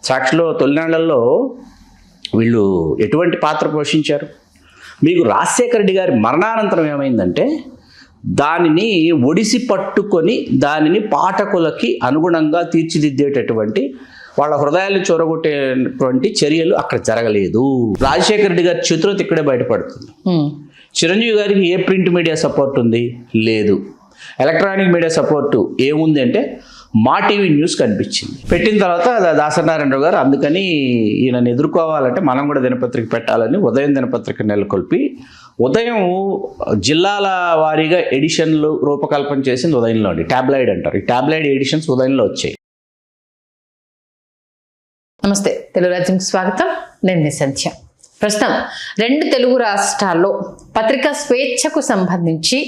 సాక్షిలో తొలినాళ్లలో వీళ్ళు ఎటువంటి పాత్ర పోషించారు? మీకు రాజశేఖర రెడ్డి గారి మరణానంతరం ఏమైందంటే దానిని ఒడిసి పట్టుకొని దానిని పాఠకులకి అనుగుణంగా తీర్చిదిద్దేటటువంటి వాళ్ళ హృదయాలు చొరగొట్టేటువంటి చర్యలు అక్కడ జరగలేదు. రాజశేఖర రెడ్డి గారి చిత్రత ఇక్కడే బయటపడుతుంది. చిరంజీవి గారికి ఏ ప్రింట్ మీడియా సపోర్ట్ ఉంది? లేదు. ఎలక్ట్రానిక్ మీడియా సపోర్టు ఏముంది అంటే మా టీవీ న్యూస్ కనిపించింది. పెట్టిన తర్వాత దాసనారాయణరావు గారు అందుకని ఈయనను ఎదుర్కోవాలంటే మనం కూడా దినపత్రిక పెట్టాలని ఉదయం దినపత్రిక నెలకొల్పి ఉదయం జిల్లాల వారీగా ఎడిషన్లు రూపకల్పన చేసింది ఉదయంలో అండి. ట్యాబ్లాయిడ్ అంటారు. ఈ ట్యాబ్లాయిడ్ ఎడిషన్స్ ఉదయంలో వచ్చాయి. నమస్తే, తెలుగు రాజ్యంకి స్వాగతం. నేను మీ సంధ్య. ప్రస్తుతం 2 తెలుగు రాష్ట్రాల్లో పత్రికా స్వేచ్ఛకు సంబంధించి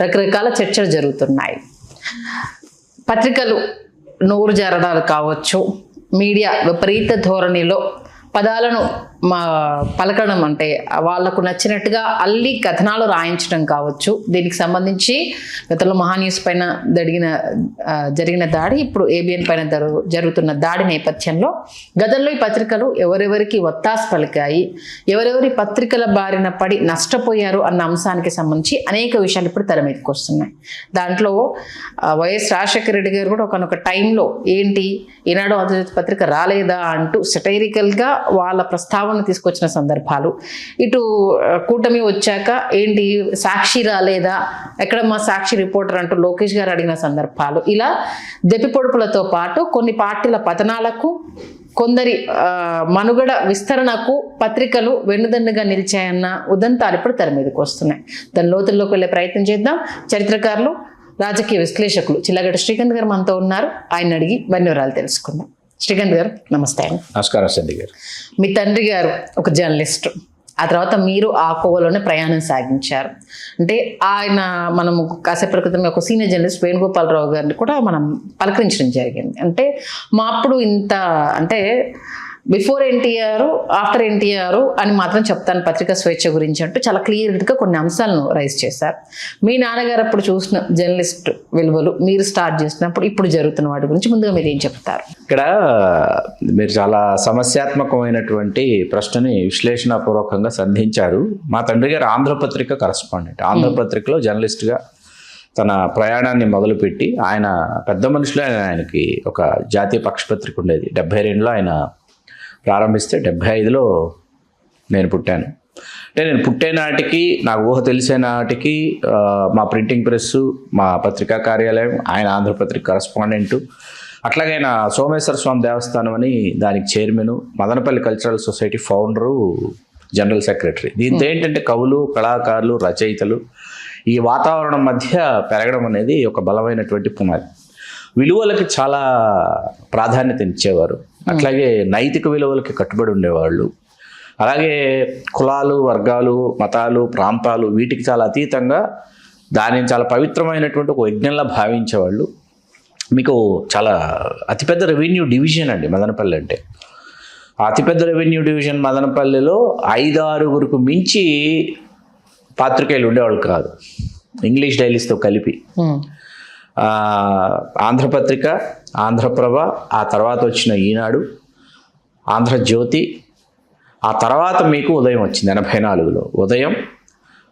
రకరకాల చర్చలు జరుగుతున్నాయి. పత్రికలు నోరు జారడాలు కావచ్చు, మీడియా విపరీత ధోరణిలో పదాలను పలకడం, అంటే వాళ్లకు నచ్చినట్టుగా అల్లి కథనాలు రాయించడం కావచ్చు. దీనికి సంబంధించి గతంలో మహాన్యూస్ పైన జరిగిన దాడి, ఇప్పుడు ఏబిఎన్ పైన జరుగుతున్న దాడి నేపథ్యంలో గతంలో ఈ పత్రికలు ఎవరెవరికి ఒత్తాసు పలికాయి, ఎవరెవరి పత్రికల బారిన పడి నష్టపోయారు అన్న అంశానికి సంబంధించి అనేక విషయాలు ఇప్పుడు తెర మీదకి వస్తున్నాయి. దాంట్లో వైఎస్ రాజశేఖర రెడ్డి గారు కూడా ఒకనొక టైంలో ఏంటి ఈనాడు ఆంధ్రజ్యోతి పత్రిక రాలేదా అంటూ సెటైరికల్గా వాళ్ళ ప్రస్తావన తీసుకొచ్చిన సందర్భాలు, ఇటు కూటమి వచ్చాక ఏంటి సాక్షి రాలేదా, ఎక్కడ మా సాక్షి రిపోర్టర్ అంటూ లోకేష్ గారు అడిగిన సందర్భాలు, ఇలా దెప్పిపొడుపులతో పాటు కొన్ని పార్టీల పతనాలకు, కొందరి మనుగడ విస్తరణకు పత్రికలు వెన్నుదన్నుగా నిలిచాయన్న ఉదంతాలు ఇప్పుడు తెర మీదకి వస్తున్నాయి. దాని లోతుల్లోకి వెళ్ళే ప్రయత్నం చేద్దాం. చరిత్రకారులు, రాజకీయ విశ్లేషకులు చిల్లగడ్డ శ్రీకాంత్ గారు మనతో ఉన్నారు. ఆయన అడిగి మరిన్ని వివరాలు తెలుసుకుందాం. శ్రీకాంత్ గారు నమస్తే. నమస్కారం సంధ్య గారు. మీ తండ్రి గారు ఒక జర్నలిస్టు, ఆ తర్వాత మీరు ఆ కోవలోనే ప్రయాణం సాగించారు. అంటే ఆయన మనము కాసేపటి క్రితం ఒక సీనియర్ జర్నలిస్ట్ వేణుగోపాలరావు గారిని కూడా మనం పలకరించడం జరిగింది. అంటే మా అప్పుడు ఇంత అంటే బిఫోర్ ఎన్టీఆర్ ఆఫ్టర్ ఎన్టీఆర్ అని మాత్రం చెప్తాను పత్రికా స్వేచ్ఛ గురించి అంటూ చాలా క్లియర్గా కొన్ని అంశాలను రైజ్ చేశారు. మీ నాన్నగారు అప్పుడు చూసిన జర్నలిస్ట్ విలువలు, మీరు స్టార్ట్ చేసినప్పుడు ఇప్పుడు జరుగుతున్న వాటి గురించి ముందుగా మీరు ఏం చెప్తారు? ఇక్కడ మీరు చాలా సమస్యాత్మకమైనటువంటి ప్రశ్నని విశ్లేషణపూర్వకంగా సంధించారు. మా తండ్రి గారు ఆంధ్రపత్రిక కరస్పాండెంట్. ఆంధ్రపత్రికలో జర్నలిస్ట్గా తన ప్రయాణాన్ని మొదలుపెట్టి ఆయన పెద్ద మనుషులు. ఆయనకి ఒక జాతీయ పక్షపత్రిక ఉండేది. 72లో ఆయన ప్రారంభిస్తే 75లో నేను పుట్టాను. అంటే నేను పుట్టే నాటికి, నాకు ఊహ తెలిసే నాటికి మా ప్రింటింగ్ ప్రెస్సు, మా పత్రికా కార్యాలయం, ఆయన ఆంధ్రపత్రిక కరస్పాండెంటు, అట్లాగే ఆయన సోమేశ్వర స్వామి దేవస్థానం అని దానికి chairman, Madanapalle cultural society founder, general secretary. దీంతో ఏంటంటే కవులు, కళాకారులు, రచయితలు ఈ వాతావరణం మధ్య పెరగడం అనేది ఒక బలమైనటువంటి పునాది. విలువలకి చాలా ప్రాధాన్యత ఇచ్చేవారు. అట్లాగే నైతిక విలువలకి కట్టుబడి ఉండేవాళ్ళు. అలాగే కులాలు, వర్గాలు, మతాలు, ప్రాంతాలు వీటికి చాలా అతీతంగా దానిని చాలా పవిత్రమైనటువంటి ఒక యజ్ఞంలా భావించేవాళ్ళు. మీకు చాలా అతిపెద్ద రెవెన్యూ డివిజన్ అండి మదనపల్లి అంటే. ఆ అతిపెద్ద రెవెన్యూ డివిజన్ మదనపల్లిలో 5-6 మించి పాత్రికేయులు ఉండేవాళ్ళు కాదు, ఇంగ్లీష్ డైలీస్తో కలిపి. ఆంధ్రపత్రిక, ఆంధ్రప్రభ, ఆ తర్వాత వచ్చిన ఈనాడు, ఆంధ్రజ్యోతి, ఆ తర్వాత మీకు ఉదయం వచ్చింది 84లో. ఉదయం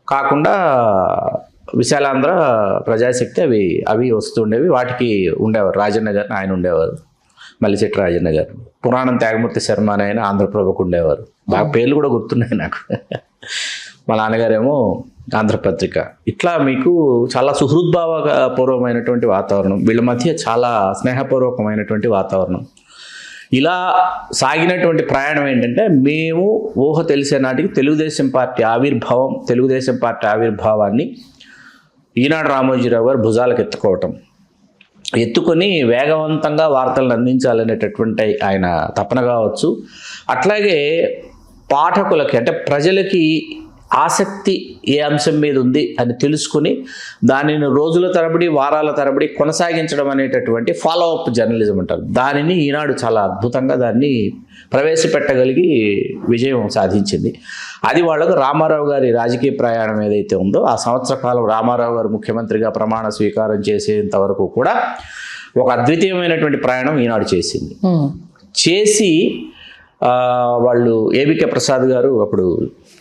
కాకుండా విశాలాంధ్ర, ప్రజాశక్తి అవి వస్తుండేవి. వాటికి ఉండేవారు రాజన్న గారిని, ఆయన ఉండేవారు. మల్లిశెట్టి రాజన్న గారు. పురాణం త్యాగమూర్తి శర్మ అని ఆయన ఆంధ్రప్రభకు ఉండేవారు. బాగా పేర్లు కూడా గుర్తున్నాయి నాకు. మా నాన్నగారేమో ఆంధ్రపత్రిక. ఇట్లా మీకు చాలా సుహృద్భావపూర్వమైనటువంటి వాతావరణం, వీళ్ళ మధ్య చాలా స్నేహపూర్వకమైనటువంటి వాతావరణం. ఇలా సాగినటువంటి ప్రయాణం ఏంటంటే మేము ఊహ తెలిసే నాటికి తెలుగుదేశం పార్టీ ఆవిర్భావాన్ని ఈనాడు రామోజీరావు గారు భుజాలకు ఎత్తుకొని వేగవంతంగా వార్తలను అందించాలనేటటువంటి ఆయన తపన కావచ్చు. అట్లాగే పాఠకులకి అంటే ప్రజలకి ఆసక్తి ఏ అంశం మీద ఉంది అని తెలుసుకుని దానిని రోజుల తరబడి, వారాల తరబడి కొనసాగించడం అనేటటువంటి ఫాలో అప్ జర్నలిజం అంటారు. దానిని ఈనాడు చాలా అద్భుతంగా దాన్ని ప్రవేశపెట్టగలిగి విజయం సాధించింది. అది వాళ్ళకు రామారావు గారి రాజకీయ ప్రయాణం ఏదైతే ఉందో ఆ సంవత్సర కాలం రామారావు గారు ముఖ్యమంత్రిగా ప్రమాణ స్వీకారం చేసేంత వరకు కూడా ఒక అద్వితీయమైనటువంటి ప్రయాణం ఈనాడు చేసింది. చేసి వాళ్ళు ఏబికే ప్రసాద్ గారు అప్పుడు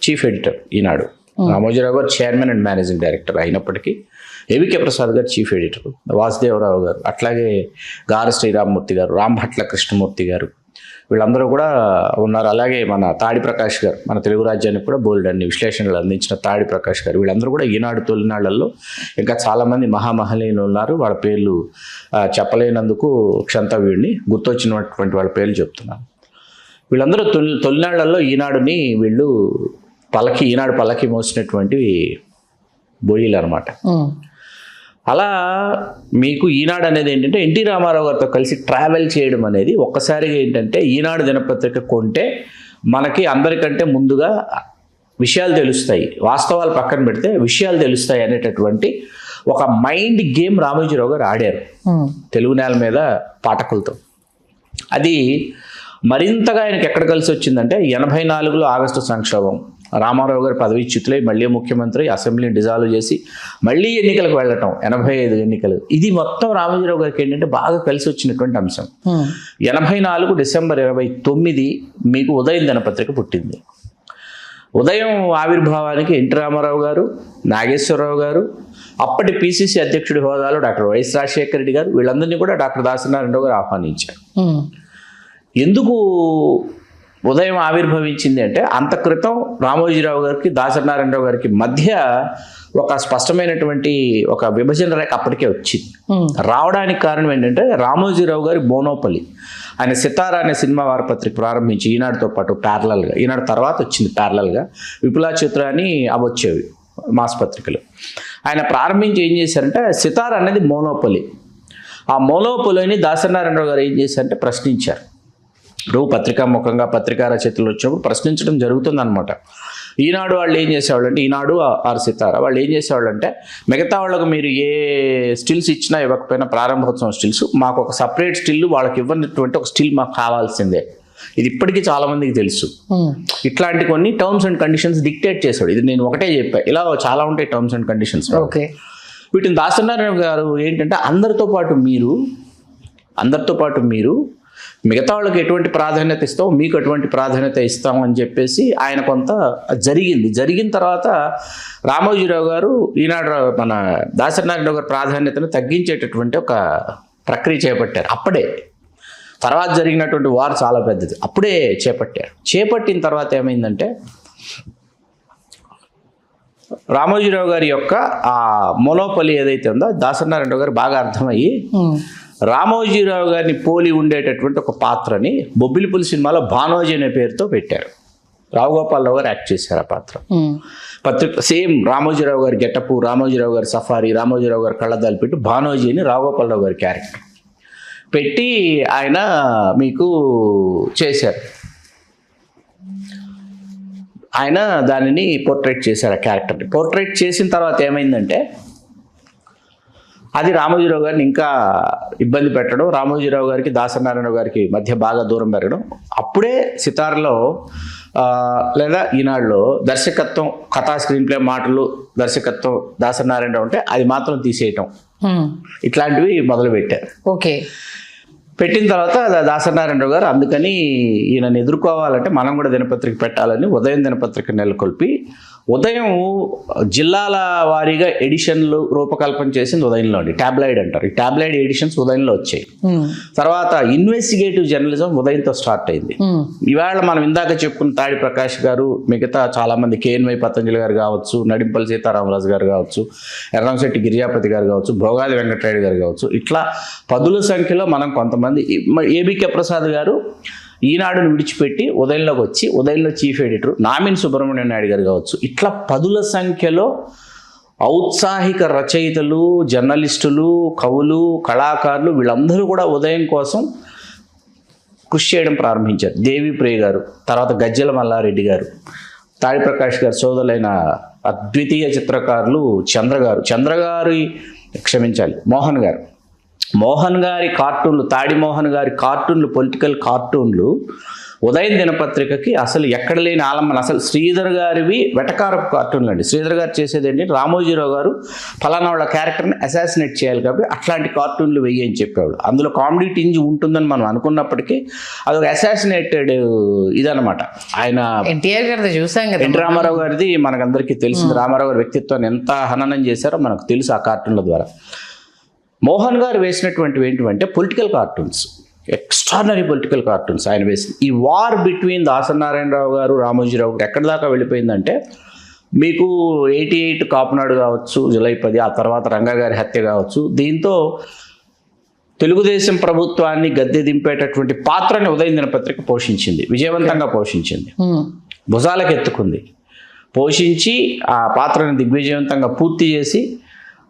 చీఫ్ ఎడిటర్ ఈనాడు, రామోజీరావు గారు చైర్మన్ అండ్ మేనేజింగ్ డైరెక్టర్ అయినప్పటికీ ఏబికే ప్రసాద్ గారు చీఫ్ ఎడిటర్, వాసుదేవరావు గారు, అట్లాగే గారు శ్రీరామ్మూర్తి గారు, రాంభట్ల కృష్ణమూర్తి గారు, వీళ్ళందరూ కూడా ఉన్నారు. అలాగే మన తాడి ప్రకాష్ గారు, మన తెలుగు రాజ్యానికి కూడా బోల్డ్ అన్ని విశ్లేషణలు అందించిన తాడి ప్రకాష్ గారు, వీళ్ళందరూ కూడా ఈనాడు తొలినాళ్లలో ఇంకా చాలామంది మహామహనీయులు ఉన్నారు. వాళ్ళ పేర్లు చెప్పలేనందుకు క్షంతవ్యుడిని, గుర్తొచ్చినటువంటి వాళ్ళ పేర్లు చెప్తున్నాను. వీళ్ళందరూ తొలినాళ్లలో ఈనాడుని వీళ్ళు ఈనాడు పల్లకి మోసినటువంటి బోయిలు అనమాట. అలా మీకు ఈనాడు అనేది ఏంటంటే ఎన్టీ రామారావు గారితో కలిసి ట్రావెల్ చేయడం అనేది ఒక్కసారిగా ఏంటంటే ఈనాడు దినపత్రిక కొంటే మనకి అందరికంటే ముందుగా విషయాలు తెలుస్తాయి, వాస్తవాలు పక్కన పెడితే విషయాలు తెలుస్తాయి అనేటటువంటి ఒక మైండ్ గేమ్ రామోజీరావు గారు ఆడారు తెలుగు నేల మీద పాఠకులతో. అది మరింతగా ఆయనకి ఎక్కడ కలిసి వచ్చిందంటే 84లో ఆగస్టు సంక్షోభం, రామారావు గారు పదవీచ్యుతులై మళ్ళీ ముఖ్యమంత్రి, అసెంబ్లీని డిజాల్వ్ చేసి మళ్ళీ ఎన్నికలకు వెళ్ళటం, 85 ఎన్నికలు. ఇది మొత్తం రామోజీరావు గారికి ఏంటంటే బాగా కలిసి వచ్చినటువంటి అంశం. 84 డిసెంబర్ 29 మీకు ఉదయం దినపత్రిక పుట్టింది. ఉదయం ఆవిర్భావానికి ఎన్టీ రామారావు గారు, నాగేశ్వరరావు గారు, అప్పటి పిసిసి అధ్యక్షుడి హోదాలో డాక్టర్ వైఎస్ రాజశేఖర రెడ్డి గారు, వీళ్ళందరినీ కూడా డాక్టర్ దాసనారాయణరావు గారు ఆహ్వానించారు. ఎందుకు ఉదయం ఆవిర్భవించింది అంటే అంత క్రితం రామోజీరావు గారికి దాసనారాయణరావు గారికి మధ్య ఒక స్పష్టమైనటువంటి ఒక విభజన రేఖ అప్పటికే వచ్చింది. రావడానికి కారణం ఏంటంటే రామోజీరావు గారి మోనోపలి. ఆయన సితారా అనే సినిమా వారపత్రిక ప్రారంభించి ఈనాడుతో పాటు ప్యారలల్గా, ఈనాడు తర్వాత వచ్చింది ప్యారలల్గా, విపులా చిత్ర అని అవి వచ్చేవి మాస్ పత్రికలు. ఆయన ప్రారంభించి ఏం చేశారంటే సితారా అనేది మోనోపలి. ఆ మోనోపలిని దాసనారాయణరావు గారు ఏం చేశారంటే ప్రశ్నించారు. ఇప్పుడు పత్రికాముఖంగా పత్రికా రచయితలు వచ్చినప్పుడు ప్రశ్నించడం జరుగుతుందన్నమాట. ఈనాడు వాళ్ళు ఏం చేసేవాళ్ళు అంటే, ఈనాడు ఆర్ సితారా వాళ్ళు ఏం చేసేవాళ్ళు అంటే, మిగతా వాళ్ళకు మీరు ఏ స్టిల్స్ ఇచ్చినా ఇవ్వకపోయినా ప్రారంభోత్సవం స్టిల్స్, మాకు ఒక సపరేట్ స్టిల్ వాళ్ళకి ఇవ్వనటువంటి ఒక స్టిల్ మాకు కావాల్సిందే. ఇది ఇప్పటికీ చాలా మందికి తెలుసు. ఇట్లాంటి కొన్ని టర్మ్స్ అండ్ కండిషన్స్ డిక్టేట్ చేశాడు. ఇది నేను ఒకటే చెప్పాను, ఇలా చాలా ఉంటాయి టర్మ్స్ అండ్ కండిషన్స్. వీటిని దాసనారాయణ గారు ఏంటంటే అందరితో పాటు మీరు మిగతా వాళ్ళకి ఎటువంటి ప్రాధాన్యత ఇస్తాం, మీకు ఎటువంటి ప్రాధాన్యత ఇస్తాం అని చెప్పేసి ఆయన కొంత జరిగిన తర్వాత రామోజీరావు గారు ఈనాడు మన దాసనారాయణరావు గారి ప్రాధాన్యతను తగ్గించేటటువంటి ఒక ప్రక్రియ చేపట్టారు. అప్పుడే తర్వాత జరిగినటువంటి వార్ చాలా పెద్దది, అప్పుడే చేపట్టిన తర్వాత ఏమైందంటే రామోజీరావు గారి యొక్క ఆ మోనోపలి ఏదైతే ఉందో దాసనారాయణరావు గారు బాగా అర్థమయ్యి రామోజీరావు గారిని పోలి ఉండేటటువంటి ఒక పాత్రని బొబ్బిలిపులి సినిమాలో భానోజీ అనే పేరుతో పెట్టారు. రావుగోపాలరావు గారు యాక్ట్ చేశారు ఆ పాత్ర. పత్రిక సేమ్ రామోజీరావు గారి గెటప్, రామోజీరావు గారి సఫారీ, రామోజీరావు గారి కళ్ళద్దాలు పెట్టి భానోజీ అని రావుగోపాలరావు గారి క్యారెక్టర్ పెట్టి ఆయన మీకు చేశారు. ఆయన దానిని పోర్ట్రేట్ చేశారు. ఆ క్యారెక్టర్ని పోర్ట్రేట్ చేసిన తర్వాత ఏమైందంటే అది రామోజీరావు గారిని ఇంకా ఇబ్బంది పెట్టడం, రామోజీరావు గారికి దాసనారాయణ గారికి మధ్య బాగా దూరం పెరగడం. అప్పుడే సితార్లో లేదా ఈనాడులో దర్శకత్వం, కథా స్క్రీన్ ప్లే, మాటలు, దర్శకత్వం దాసనారాయణరావు ఉంటే అది మాత్రం తీసేయటం, ఇట్లాంటివి మొదలుపెట్టారు. పెట్టిన తర్వాత దాసనారాయణరావు గారు అందుకని ఈయనని ఎదుర్కోవాలంటే మనం కూడా దినపత్రిక పెట్టాలని ఉదయం దినపత్రిక నెలకొల్పి ఉదయం జిల్లాల వారీగా ఎడిషన్లు రూపకల్పన చేసింది ఉదయంలో అండి. ట్యాబ్లాయిడ్ అంటారు. ఈ ట్యాబ్లాయిడ్ ఎడిషన్స్ ఉదయంలో వచ్చాయి. తర్వాత ఇన్వెస్టిగేటివ్ జర్నలిజం ఉదయంతో స్టార్ట్ అయింది. ఇవాళ మనం ఇందాక చెప్పుకున్న తాడి ప్రకాష్ గారు, మిగతా చాలా మంది కేఎన్వై పతంజలి గారు కావచ్చు, నడింపల్లి సీతారామరాజు గారు కావచ్చు, ఎర్రంశెట్టి గిరిజాపతి గారు కావచ్చు, భోగాది వెంకటరాయుడు గారు కావచ్చు, ఇట్లా పదుల సంఖ్యలో మనం కొంతమంది, ఏబికే ప్రసాద్ గారు ఈనాడును విడిచిపెట్టి ఉదయంలోకి వచ్చి ఉదయంలో చీఫ్ ఎడిటర్ నామిని సుబ్రహ్మణ్యం నాయుడు గారు కావచ్చు, ఇట్లా పదుల సంఖ్యలో ఔత్సాహిక రచయితలు, జర్నలిస్టులు, కవులు, కళాకారులు వీళ్ళందరూ కూడా ఉదయం కోసం కృషి చేయడం ప్రారంభించారు. దేవిప్రియ గారు, తర్వాత గజ్జెల మల్లారెడ్డి గారు, తాడి ప్రకాష్ గారు సోదరులైన అద్వితీయ చిత్రకారులు మోహన్ గారి కార్టూన్లు, తాడి మోహన్ గారి కార్టూన్లు, పొలిటికల్ కార్టూన్లు ఉదయం దినపత్రికకి అసలు ఎక్కడ లేని ఆలంబన. అసలు శ్రీధర్ గారివి వెటకారపు కార్టూన్లు అండి. శ్రీధర్ గారు చేసేది ఏంటి, రామోజీరావు గారు ఫలానా వాళ్ళ క్యారెక్టర్ని అసాసినేట్ చేయాలి కాబట్టి అట్లాంటి కార్టూన్లు వెయ్యి అని చెప్పేవాడు. అందులో కామెడీ టింజ్ ఉంటుందని మనం అనుకున్నప్పటికీ అదొక అసాసినేటెడ్ ఇదనమాట. ఆయన ఎన్టీఆర్ గారిది చూసాం కదా, ఎన్టీ రామారావు గారిది మనకందరికీ తెలిసింది. రామారావు గారి వ్యక్తిత్వాన్ని ఎంత హననం చేశారో మనకు తెలుసు ఆ కార్టూన్ల ద్వారా. మోహన్ గారు వేసినటువంటివి ఏంటంటే political cartoons, extraordinary political cartoons ఆయన వేసింది. ఈ వార్ బిట్వీన్ దాసనారాయణరావు గారు రామోజీరావు గారు ఎక్కడి దాకా వెళ్ళిపోయిందంటే, మీకు 88 కాపునాడు కావచ్చు, జూలై 10, ఆ తర్వాత రంగా గారి హత్య కావచ్చు, దీంతో తెలుగుదేశం ప్రభుత్వాన్ని గద్దె దింపేటటువంటి పాత్రని ఉదయం దినపత్రిక పోషించింది, విజయవంతంగా పోషించింది, భుజాలకు ఎత్తుకుంది. పోషించి ఆ పాత్రను దిగ్విజయవంతంగా పూర్తి చేసి,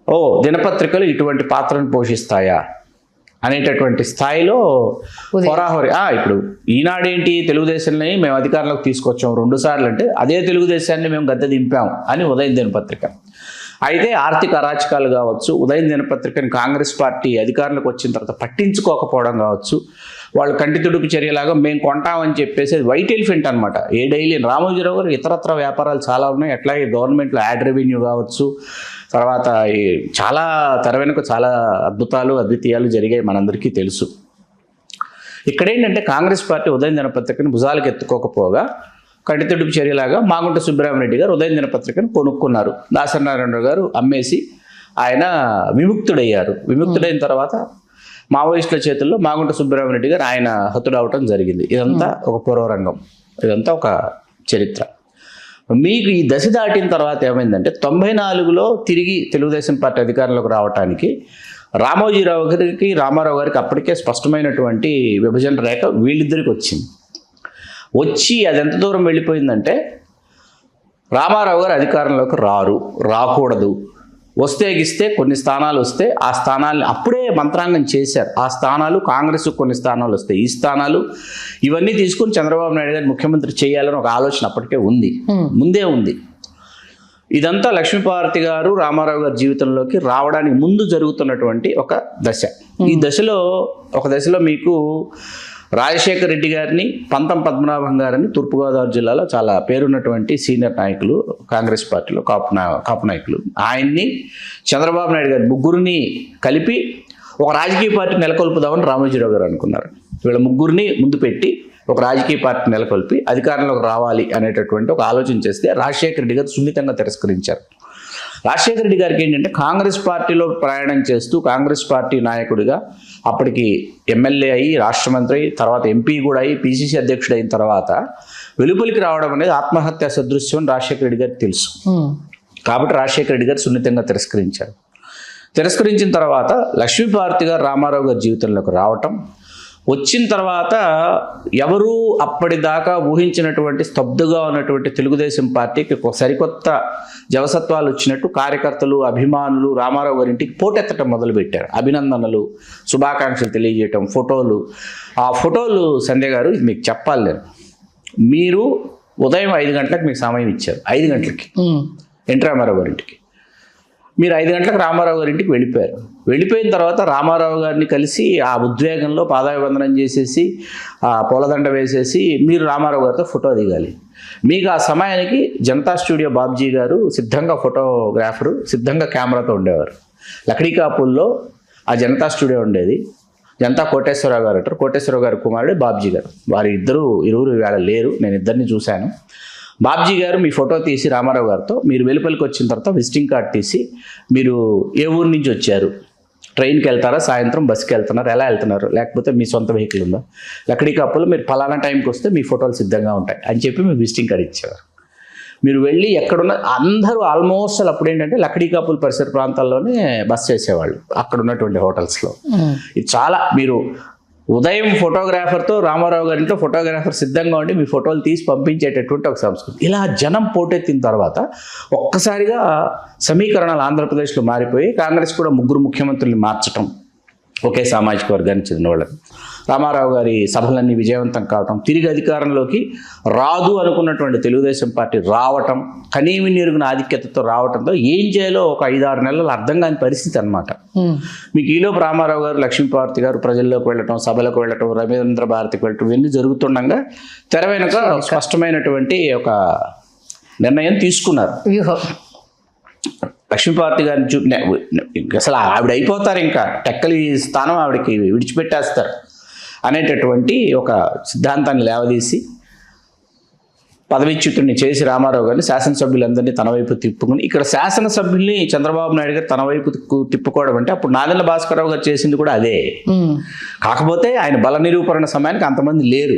ఓ దినపత్రికలు ఇటువంటి పాత్రను పోషిస్తాయా అనేటటువంటి స్థాయిలో హోరాహోరి. ఇప్పుడు ఈనాడేంటి, తెలుగుదేశాన్ని మేము అధికారంలోకి తీసుకొచ్చాం 2 సార్లు అంటే, అదే తెలుగుదేశాన్ని మేము గద్దె దింపాం అని ఉదయం దినపత్రిక. అయితే ఆర్థిక అరాచకాలు కావచ్చు, ఉదయం దినపత్రికని కాంగ్రెస్ పార్టీ అధికారంలోకి వచ్చిన తర్వాత పట్టించుకోకపోవడం కావచ్చు, వాళ్ళు కంటి తుడుపు చర్యలాగా మేము కొంటామని చెప్పేసి వైట్ ఎలిఫెంట్ అనమాట. ఏ డైలీ రామోజీరావు గారు ఇతరత్ర వ్యాపారాలు చాలా ఉన్నాయి. అట్లాగే గవర్నమెంట్లో యాడ్ రెవెన్యూ కావచ్చు, తర్వాత చాలా తెర వెనుక చాలా అద్భుతాలు అద్వితీయాలు జరిగాయి, మనందరికీ తెలుసు. ఇక్కడేంటంటే కాంగ్రెస్ పార్టీ ఉదయం దినపత్రికను భుజాలకు ఎత్తుకోకపోగా కంటితుడుపు చర్యలాగా మాగుంట సుబ్బరామరెడ్డి గారు ఉదయం దినపత్రికను కొనుక్కున్నారు. దాసనారాయణరావు గారు అమ్మేసి ఆయన విముక్తుడయ్యారు. విముక్తుడైన తర్వాత మావోయిస్టుల చేతుల్లో మాగుంట సుబ్బరామరెడ్డి గారు ఆయన హతుడవటం జరిగింది. ఇదంతా ఒక పూర్వరంగం, ఇదంతా ఒక చరిత్ర. మీకు ఈ దశ దాటిన తర్వాత ఏమైందంటే 94లో తిరిగి తెలుగుదేశం పార్టీ అధికారంలోకి రావడానికి రామోజీరావు గారికి రామారావు గారికి అప్పటికే స్పష్టమైనటువంటి విభజన రేఖ వీళ్ళిద్దరికి వచ్చింది. వచ్చి అది ఎంత దూరం వెళ్ళిపోయిందంటే, రామారావు గారు అధికారంలోకి రాకూడదు, వస్తే గిస్తే కొన్ని స్థానాలు వస్తే ఆ స్థానాలను అప్పుడే మంత్రాంగం చేశారు. ఆ స్థానాలు కాంగ్రెస్ కొన్ని స్థానాలు వస్తాయి, ఈ స్థానాలు ఇవన్నీ తీసుకుని చంద్రబాబు నాయుడు గారు ముఖ్యమంత్రి చేయాలని ఒక ఆలోచన అప్పటికే ఉంది, ముందే ఉంది. ఇదంతా లక్ష్మీపార్వతి గారు రామారావు గారి జీవితంలోకి రావడానికి ముందు జరుగుతున్నటువంటి ఒక దశ. ఈ దశలో ఒక దశలో మీకు రాజశేఖర రెడ్డి గారిని, పంతం పద్మనాభం గారిని తూర్పుగోదావరి జిల్లాలో చాలా పేరున్నటువంటి సీనియర్ నాయకులు, కాంగ్రెస్ పార్టీలో కాపు నాయకులు, ఆయన్ని చంద్రబాబు నాయుడు గారు ముగ్గురిని కలిపి ఒక రాజకీయ పార్టీ నెలకొల్పుదామని రామోజీరావు గారు అనుకున్నారు. వీళ్ళ ముగ్గురిని ముందు పెట్టి ఒక రాజకీయ పార్టీ నెలకొల్పి అధికారంలోకి రావాలి అనేటటువంటి ఒక ఆలోచన చేస్తే రాజశేఖర రెడ్డి గారు సున్నితంగా తిరస్కరించారు. రాజశేఖర రెడ్డి గారికి ఏంటంటే కాంగ్రెస్ పార్టీలో ప్రయాణం చేస్తూ కాంగ్రెస్ పార్టీ నాయకుడిగా అప్పటికి ఎమ్మెల్యే అయ్యి, రాష్ట్ర మంత్రి అయ్యి, తర్వాత ఎంపీ కూడా అయ్యి, పిసిసి అధ్యక్షుడు అయిన తర్వాత వెలుపలికి రావడం అనేది ఆత్మహత్య సదృశ్యం అని రాజశేఖర రెడ్డి గారికి తెలుసు. కాబట్టి రాజశేఖర రెడ్డి గారు సున్నితంగా తిరస్కరించారు. తిరస్కరించిన తర్వాత లక్ష్మీపార్వతి గారు రామారావు గారి జీవితంలోకి రావటం, వచ్చిన తర్వాత ఎవరూ అప్పటిదాకా ఊహించినటువంటి స్తబ్దుగా ఉన్నటువంటి తెలుగుదేశం పార్టీకి ఒక సరికొత్త జవసత్వాలు వచ్చినట్టు కార్యకర్తలు, అభిమానులు రామారావు గారి ఇంటికి పోటెత్తడం మొదలుపెట్టారు. అభినందనలు, శుభాకాంక్షలు తెలియజేయటం, ఫోటోలు. ఆ ఫోటోలు సంధ్య గారు మీకు చెప్పాలి నేను, మీరు ఉదయం 5 గంటలకు మీకు సమయం ఇచ్చారు. 5 గంటలకి ఎన్టీ రామారావు గారి ఇంటికి మీరు 5 గంటలకు రామారావు గారి ఇంటికి వెళ్ళిపోయారు. వెళ్ళిపోయిన తర్వాత రామారావు గారిని కలిసి ఆ ఉద్వేగంలో పాదాభివందనం చేసేసి ఆ పూలదండ వేసేసి మీరు రామారావు గారితో ఫోటో దిగాలి. మీకు ఆ సమయానికి జనతా స్టూడియో బాబ్జీ గారు సిద్ధంగా, ఫోటోగ్రాఫరు సిద్ధంగా కెమెరాతో ఉండేవారు. లక్డీకాపుల్లో ఆ జనతా స్టూడియో ఉండేది. జనతా కోటేశ్వరరావు గారు అంటారు, కోటేశ్వరరావు గారి కుమారుడు బాబ్జీ గారు. వారి ఇరువురు వేళ లేరు, నేను ఇద్దరిని చూశాను. బాబ్జీ గారు మీ ఫోటో తీసి రామారావు గారితో మీరు వెలుపలికి వచ్చిన తర్వాత విజిటింగ్ కార్డ్ తీసి మీరు ఏ ఊరు నుంచి వచ్చారు, ట్రైన్కి వెళ్తారా, సాయంత్రం బస్కి వెళ్తున్నారు, ఎలా వెళ్తున్నారు, లేకపోతే మీ సొంత వెహికల్ ఉందా, లక్డీకాపుల్లో మీరు ఫలానా టైంకి వస్తే మీ ఫోటోలు సిద్ధంగా ఉంటాయి అని చెప్పి మీ విజిటింగ్ కార్డ్ ఇచ్చేవారు. మీరు వెళ్ళి ఎక్కడున్న అందరూ ఆల్మోస్ట్ అప్పుడు ఏంటంటే లక్డీకాపుల్ పరిసర ప్రాంతాల్లోనే బస్ చేసేవాళ్ళు అక్కడ ఉన్నటువంటి హోటల్స్లో. ఇది చాలా మీరు ఉదయం ఫోటోగ్రాఫర్తో రామారావు గారింట్లో ఫోటోగ్రాఫర్ సిద్ధంగా ఉండి మీ ఫోటోలు తీసి పంపించేటటువంటి ఒక సంస్కృతి. ఇలా జనం పోటెత్తిన తర్వాత ఒక్కసారిగా సమీకరణాలు ఆంధ్రప్రదేశ్లో మారిపోయి కాంగ్రెస్ కూడా 3 ముఖ్యమంత్రుల్ని మార్చటం, ఒకే సామాజిక వర్గానికి చెందిన వాళ్ళని. రామారావు గారి సభలన్నీ విజయవంతం కావటం, తిరిగి అధికారంలోకి రాదు అనుకున్నటువంటి తెలుగుదేశం పార్టీ రావటం, కనీవిని ఎరుగున ఆధిక్యతతో రావటంతో ఏం చేయాలో ఒక 5-6 నెలలు అర్థం కాని పరిస్థితి అనమాట. మీకు ఈలోపు రామారావు గారు, లక్ష్మీపార్వతి గారు ప్రజల్లోకి వెళ్ళటం, సభలకు వెళ్ళటం, రవీంద్ర భారతికి వెళ్ళటం ఇవన్నీ జరుగుతుండగా తెర వెనుక స్పష్టమైనటువంటి ఒక నిర్ణయం తీసుకున్నారు. లక్ష్మీపార్వతి గారిని అసలు ఆవిడ అయిపోతారు, ఇంకా టెక్కలి స్థానం ఆవిడకి విడిచిపెట్టేస్తారు అనేటటువంటి ఒక సిద్ధాంతాన్ని లేవదీసి పదవిచ్యుతుడిని చేసి రామారావు గారిని శాసనసభ్యులందరినీ తన వైపు తిప్పుకుని, ఇక్కడ శాసనసభ్యుల్ని చంద్రబాబు నాయుడు గారు తన వైపు తిప్పుకోవడం అంటే అప్పుడు నాదెండ్ల భాస్కరరావు గారు చేసింది కూడా అదే. కాకపోతే ఆయన బల నిరూపణ సమయానికి అంతమంది లేరు.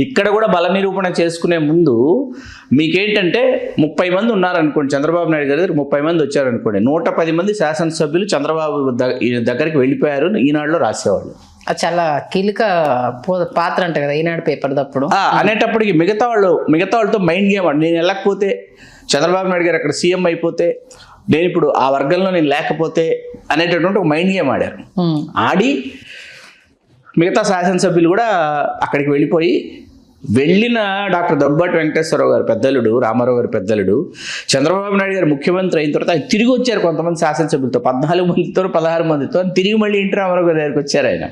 ఇక్కడ కూడా బల నిరూపణ చేసుకునే ముందు మీకేంటంటే 30 మంది ఉన్నారనుకోండి, చంద్రబాబు నాయుడు గారి దగ్గర 30 మంది వచ్చారనుకోండి, 110 మంది శాసనసభ్యులు చంద్రబాబు దగ్గరికి వెళ్ళిపోయారు ఈనాడులో రాసేవాళ్ళు. చాలా కీలక పాత్ర అంట కదా ఈనాడు పేపర్ తప్పుడు అనేటప్పటికి మిగతా వాళ్ళతో మైండ్ గేమ్ అండి. నేను వెళ్ళకపోతే, చంద్రబాబు నాయుడు గారు అక్కడ సీఎం అయిపోతే, నేను ఇప్పుడు ఆ వర్గంలో నేను లేకపోతే అనేటటువంటి ఒక మైండ్ గేమ్ ఆడారు. ఆడి మిగతా శాసనసభ్యులు కూడా అక్కడికి వెళ్ళిన డాక్టర్ దగ్గుబాటి వెంకటేశ్వరరావు గారు పెద్దలుడు, రామారావు గారి పెద్దలుడు, చంద్రబాబు నాయుడు గారు ముఖ్యమంత్రి అయిన తర్వాత ఆయన తిరిగి వచ్చారు కొంతమంది శాసనసభ్యులతో, 14 మందితో 16 మందితో తిరిగి మళ్ళీ ఇంటి రామారావు గారి దగ్గరికి వచ్చారు ఆయన.